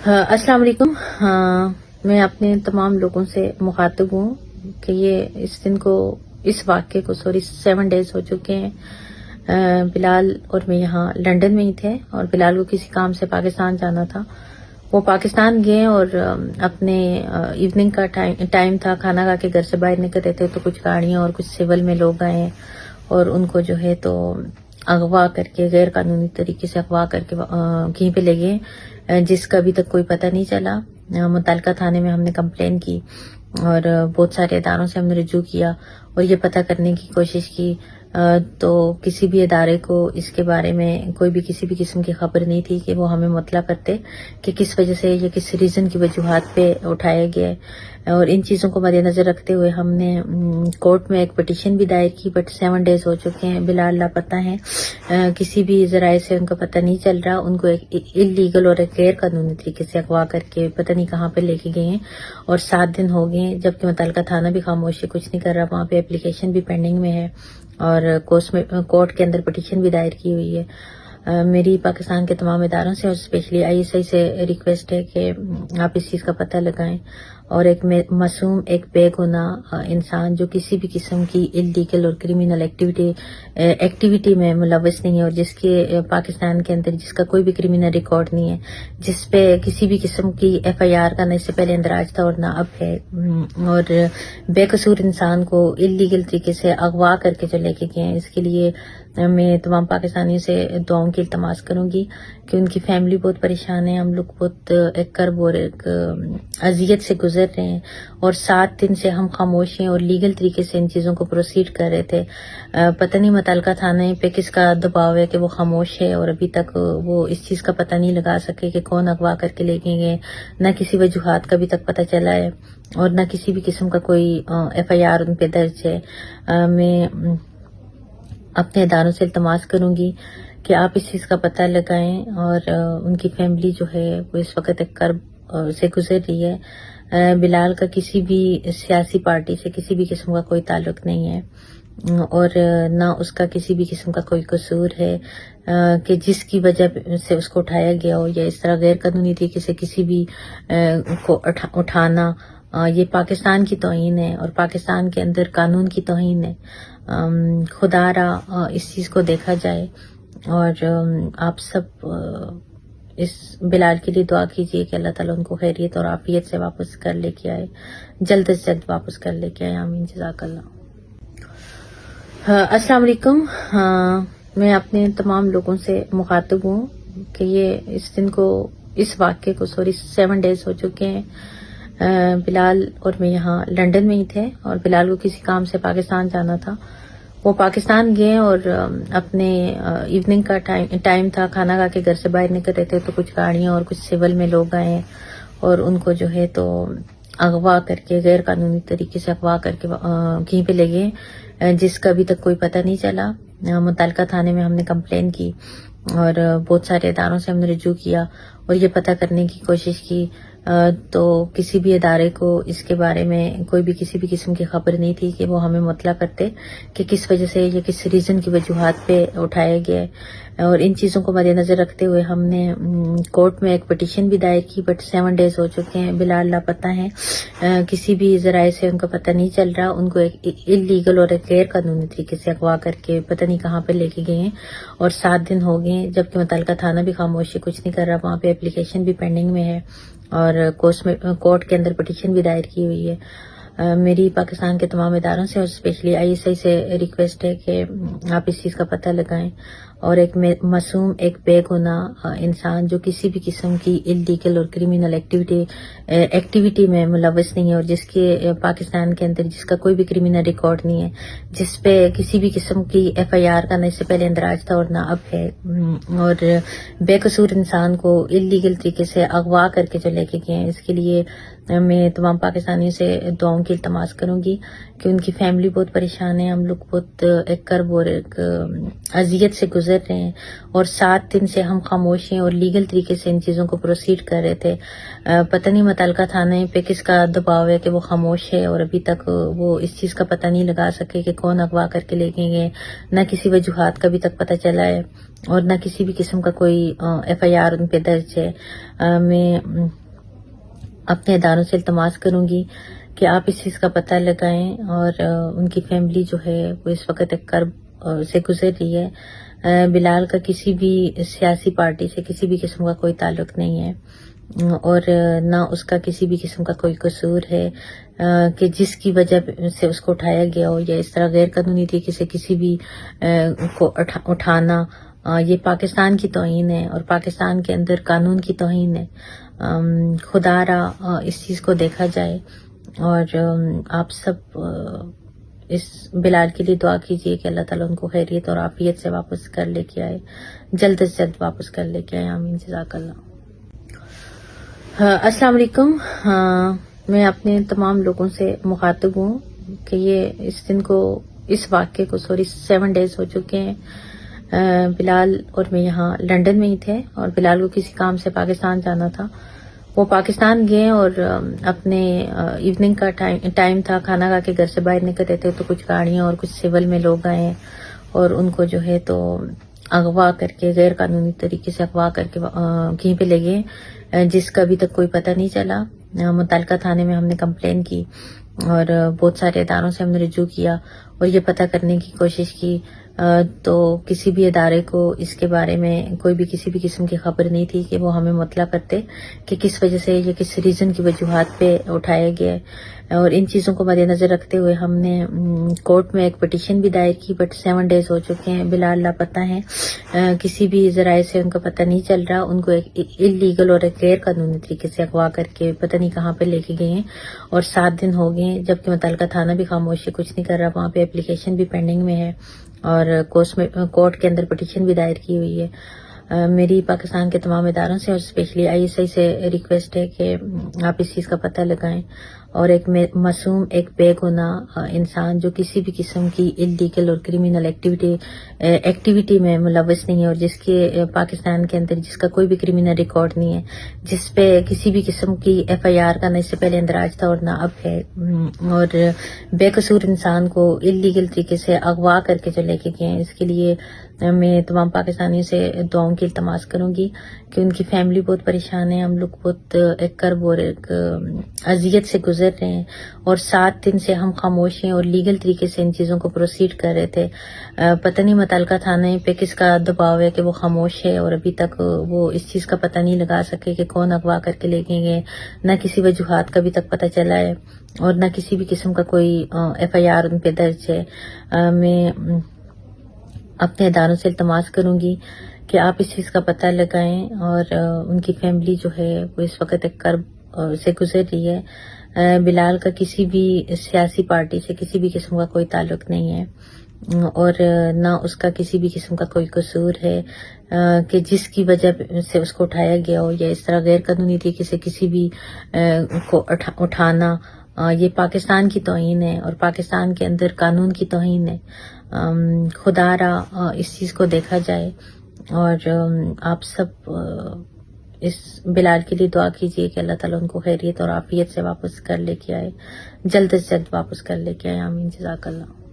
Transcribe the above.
السلام علیکم. میں اپنے تمام لوگوں سے مخاطب ہوں کہ یہ اس واقعے کو 7 ڈیز ہو چکے ہیں. بلال اور میں یہاں لنڈن میں ہی تھے اور بلال کو کسی کام سے پاکستان جانا تھا. وہ پاکستان گئے اور اپنے ایوننگ کا ٹائم تھا. کھانا کھا کے گھر سے باہر نکل رہے تھے تو کچھ گاڑیاں اور کچھ سول میں لوگ آئے اور ان کو جو ہے تو اغوا کر کے غیر قانونی طریقے سے اغوا کر کے کہیں پہ لے گئے جس کا ابھی تک کوئی پتہ نہیں چلا. متعلقہ تھانے میں ہم نے کمپلین کی اور بہت سارے اداروں سے ہم نے رجوع کیا اور یہ پتہ کرنے کی کوشش کی تو کسی بھی ادارے کو اس کے بارے میں کوئی بھی کسی بھی قسم کی خبر نہیں تھی کہ وہ ہمیں مطلع کرتے کہ کس وجہ سے یا کس ریزن کی وجوہات پہ اٹھایا گیا ہے. اور ان چیزوں کو مد نظر رکھتے ہوئے ہم نے کورٹ میں ایک پٹیشن بھی دائر کی. بٹ 7 ڈیز ہو چکے ہیں. بلال لاپتہ ہیں. کسی بھی ذرائع سے ان کا پتہ نہیں چل رہا. ان کو ایک انلیگل اور ایک غیر قانونی طریقے سے اغوا کر کے پتہ نہیں کہاں پہ لے کے گئے ہیں اور 7 دن ہو گئے جبکہ متعلقہ تھانہ بھی خاموش ہے, کچھ نہیں کر رہا. وہاں پہ اپلیکیشن بھی پینڈنگ میں ہے اور کورٹ کے اندر پٹیشن بھی دائر کی ہوئی ہے. میری پاکستان کے تمام اداروں سے اور اسپیشلی ISI سے ریکویسٹ ہے کہ آپ اس چیز کا پتہ لگائیں اور ایک معصوم, ایک بے گناہ انسان جو کسی بھی قسم کی انلیگل اور کرمینل ایکٹیویٹی میں ملوث نہیں ہے اور جس کے پاکستان کے اندر جس کا کوئی بھی کرمینل ریکارڈ نہیں ہے, جس پہ کسی بھی قسم کی FIR کا نہ اس سے پہلے اندراج تھا اور نہ اب ہے, اور بے قصور انسان کو انلیگل طریقے سے اغوا کر کے جو لے کے گئے ہیں, اس کے لیے میں تمام پاکستانیوں سے دعاؤں کی التماس کروں گی کہ ان کی فیملی بہت پریشان ہے. ہم لوگ بہت ایک کرب اور ایک اذیت سے گزر رہے ہیں اور 7 دن سے ہم خاموش ہیں اور لیگل طریقے سے ان چیزوں کو پروسیڈ کر رہے تھے. پتہ نہیں متعلقہ تھانے پہ کس کا دباؤ ہے کہ وہ خاموش ہے اور ابھی تک وہ اس چیز کا پتہ نہیں لگا سکے کہ کون اغوا کر کے لے کے گئے. نہ کسی وجوہات کا ابھی تک پتہ چلا ہے اور نہ کسی بھی قسم کا کوئی FIR ان پہ درج ہے. میں اپنے اداروں سے التماس کروں گی کہ آپ اس چیز کا پتہ لگائیں اور ان کی فیملی جو ہے وہ اس وقت ایک کرب سے گزر رہی ہے. بلال کا کسی بھی سیاسی پارٹی سے کسی بھی قسم کا کوئی تعلق نہیں ہے اور نہ اس کا کسی بھی قسم کا کوئی قصور ہے کہ جس کی وجہ سے اس کو اٹھایا گیا ہو یا اس طرح غیر قانونی طریقے سے کسی بھی کو اٹھانا. یہ پاکستان کی توہین ہے اور پاکستان کے اندر قانون کی توہین ہے. خدا را اس چیز کو دیکھا جائے اور آپ سب اس بلال کے لیے دعا کیجیے کہ اللہ تعالیٰ ان کو خیریت اور عافیت سے واپس کر لے کے آئے, جلد از جلد واپس کر لے کے آئے. آمین. جزاک اللہ. السلام علیکم. میں اپنے تمام لوگوں سے مخاطب ہوں کہ یہ اس واقعے کو 7 ڈیز ہو چکے ہیں. بلال اور میں یہاں لنڈن میں ہی تھے اور بلال کو کسی کام سے پاکستان جانا تھا. وہ پاکستان گئے اور اپنے ایوننگ کا ٹائم تھا. کھانا کھا کے گھر سے باہر نکل رہے تھے تو کچھ گاڑیاں اور کچھ سول میں لوگ آئے اور ان کو جو ہے تو اغوا کر کے غیر قانونی طریقے سے اغوا کر کے کہیں پہ لے گئے جس کا ابھی تک کوئی پتہ نہیں چلا. متعلقہ تھانے میں ہم نے کمپلین کی اور بہت سارے اداروں سے ہم نے رجوع کیا اور یہ پتہ کرنے کی کوشش کی تو کسی بھی ادارے کو اس کے بارے میں کوئی بھی کسی بھی قسم کی خبر نہیں تھی کہ وہ ہمیں مطلع کرتے کہ کس وجہ سے یا کس ریزن کی وجوہات پہ اٹھایا گیا ہے. اور ان چیزوں کو مد نظر رکھتے ہوئے ہم نے کورٹ میں ایک پٹیشن بھی دائر کی. بٹ 7 ڈیز ہو چکے ہیں. بلال لاپتہ ہیں. کسی بھی ذرائع سے ان کا پتہ نہیں چل رہا. ان کو ایک انلیگل اور ایک غیر قانونی طریقے سے اغوا کر کے پتہ نہیں کہاں پہ لے کے گئے ہیں اور 7 دن ہو گئے جبکہ متعلقہ تھانہ بھی خاموش ہے, کچھ نہیں کر رہا. وہاں پہ اپلیکیشن بھی پینڈنگ میں ہے اور کورٹ کے اندر پٹیشن بھی دائر کی ہوئی ہے. میری پاکستان کے تمام اداروں سے اور اسپیشلی ISI سے ریکویسٹ ہے کہ آپ اس چیز کا پتہ لگائیں اور ایک معصوم, ایک بے گناہ انسان جو کسی بھی قسم کی انلیگل اور کرمینل ایکٹیویٹی میں ملوث نہیں ہے اور جس کے پاکستان کے اندر جس کا کوئی بھی کرمینل ریکارڈ نہیں ہے, جس پہ کسی بھی قسم کی FIR کا نہ اس سے پہلے اندراج تھا اور نہ اب ہے, اور بے قصور انسان کو انلیگل طریقے سے اغوا کر کے جو لے کے گئے ہیں, اس کے لیے میں تمام پاکستانیوں سے دعاؤں کی التماس کروں گی کہ ان کی فیملی بہت پریشان ہے. ہم لوگ بہت ایک کرب اور ایک اذیت سے گزر رہے ہیں اور 7 دن سے ہم خاموش ہیں اور لیگل طریقے سے ان چیزوں کو پروسیڈ کر رہے تھے. پتہ نہیں متعلقہ تھانے پہ کس کا دباؤ ہے کہ وہ خاموش ہے اور ابھی تک وہ اس چیز کا پتہ نہیں لگا سکے کہ کون اغوا کر کے لے گئے. نہ کسی وجوہات کا ابھی تک پتہ چلا ہے اور نہ کسی بھی قسم کا کوئی ایف آئی آر ان پہ درج ہے. میں اپنے اداروں سے التماس کروں گی کہ آپ اس چیز کا پتہ لگائیں اور ان کی فیملی جو ہے وہ اس وقت ایک کرب سے گزر رہی ہے. بلال کا کسی بھی سیاسی پارٹی سے کسی بھی قسم کا کوئی تعلق نہیں ہے اور نہ اس کا کسی بھی قسم کا کوئی قصور ہے کہ جس کی وجہ سے اس کو اٹھایا گیا ہو یا اس طرح غیر قانونی طریقے سے کسی بھی کو اٹھانا. یہ پاکستان کی توہین ہے اور پاکستان کے اندر قانون کی توہین ہے. خدا را اس چیز کو دیکھا جائے اور آپ سب اس بلال کے لیے دعا کیجیے کہ اللہ تعالیٰ ان کو خیریت اور عافیت سے واپس کر لے کے آئے، جلد از جلد واپس کر لے کے آئے. آمین. جزاک اللہ. السلام علیکم. میں اپنے تمام لوگوں سے مخاطب ہوں کہ یہ اس دن کو اس واقعے کو 7 ڈیز ہو چکے ہیں. بلال اور میں یہاں لندن میں ہی تھے اور بلال کو کسی کام سے پاکستان جانا تھا. وہ پاکستان گئے اور اپنے ایوننگ کا ٹائم تھا، کھانا کھا کے گھر سے باہر نکلتے تھے تو کچھ گاڑیاں اور کچھ سول میں لوگ آئے اور ان کو جو ہے تو اغوا کر کے غیر قانونی طریقے سے اغوا کر کے کہیں پہ لے گئے جس کا ابھی تک کوئی پتہ نہیں چلا. متعلقہ تھانے میں ہم نے کمپلین کی اور بہت سارے اداروں سے ہم نے رجوع کیا اور یہ پتہ کرنے کی کوشش کی تو کسی بھی ادارے کو اس کے بارے میں کوئی بھی کسی بھی قسم کی خبر نہیں تھی کہ وہ ہمیں مطلع کرتے کہ کس وجہ سے یا کس ریزن کی وجوہات پہ اٹھایا گیا. اور ان چیزوں کو مد نظر رکھتے ہوئے ہم نے کورٹ میں ایک پٹیشن بھی دائر کی، بٹ 7 ڈیز ہو چکے ہیں. بلال لاپتہ ہیں، کسی بھی ذرائع سے ان کا پتہ نہیں چل رہا. ان کو ایک انلیگل اور ایک غیر قانونی طریقے سے اغوا کر کے پتہ نہیں کہاں پہ لے کے گئے ہیں اور 7 دن ہو گئے ہیں جبکہ متعلقہ تھانہ بھی خاموشی کچھ نہیں کر رہا. وہاں پہ اپلیکیشن بھی پینڈنگ میں ہے اور کورٹ کے اندر پٹیشن بھی دائر کی ہوئی ہے. میری پاکستان کے تمام اداروں سے اور اسپیشلی آئی ایس آئی سے ریکویسٹ ہے کہ آپ اس چیز کا پتہ لگائیں اور ایک معصوم ایک بے گناہ انسان جو کسی بھی قسم کی انلیگل اور کرمینل ایکٹیویٹی میں ملوث نہیں ہے اور جس کے پاکستان کے اندر جس کا کوئی بھی کرمینل ریکارڈ نہیں ہے، جس پہ کسی بھی قسم کی ایف آئی آر کا نہ اس سے پہلے اندراج تھا اور نہ اب ہے، اور بے قصور انسان کو انلیگل طریقے سے اغوا کر کے جو لے کے گئے ہیں، اس کے لیے میں تمام پاکستانیوں سے دعاؤں کی التماس کروں گی کہ ان کی فیملی بہت پریشان ہے. ہم لوگ بہت ایک کرب اور ایک اذیت سے گزر رہے ہیں اور 7 دن سے ہم خاموش ہیں اور لیگل طریقے سے ان چیزوں کو پروسیڈ کر رہے تھے. پتہ نہیں متعلقہ تھانے پہ کس کا دباؤ ہے کہ وہ خاموش ہے اور ابھی تک وہ اس چیز کا پتہ نہیں لگا سکے کہ کون اغوا کر کے لے گئے. نہ کسی وجوہات کا ابھی تک پتہ چلا ہے اور نہ کسی بھی قسم کا کوئی ایف آئی آر ان پہ درج ہے. میں اپنے اداروں سے التماس کروں گی کہ آپ اس چیز کا پتہ لگائیں اور ان کی فیملی جو ہے وہ اس وقت ایک کرب سے گزر رہی ہے. بلال کا کسی بھی سیاسی پارٹی سے کسی بھی قسم کا کوئی تعلق نہیں ہے اور نہ اس کا کسی بھی قسم کا کوئی قصور ہے کہ جس کی وجہ سے اس کو اٹھایا گیا ہو یا اس طرح غیر قانونی طریقے سے کسی بھی کو اٹھانا. یہ پاکستان کی توہین ہے اور پاکستان کے اندر قانون کی توہین ہے. خدا را اس چیز کو دیکھا جائے اور آپ سب اس بلال کے لیے دعا کیجیے کہ اللہ تعالیٰ ان کو خیریت اور عافیت سے واپس کر لے کے آئے، جلد از جلد واپس کر لے کے آئے. آمین. جزاک اللہ.